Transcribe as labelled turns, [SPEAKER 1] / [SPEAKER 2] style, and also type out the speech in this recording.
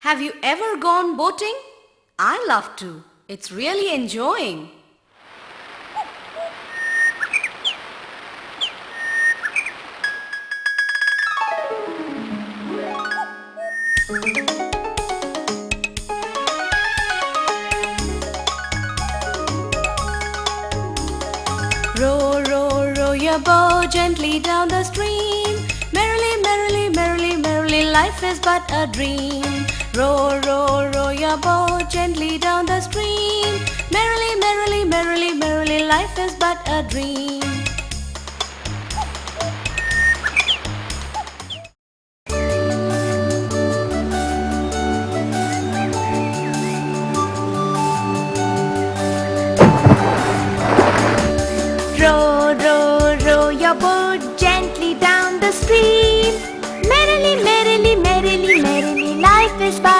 [SPEAKER 1] Have you ever gone boating? I love to. It's really enjoying. Row, row, row your boat gently down the stream. Merrily, merrily, merrily, merrily, life is but a dream. Row, row, row your boat gently down the stream. Merrily, merrily, merrily, merrily, life is but a dream. Row, row, row your boat gently down the stream. Merrily, merrily, merrily, merrily, life is but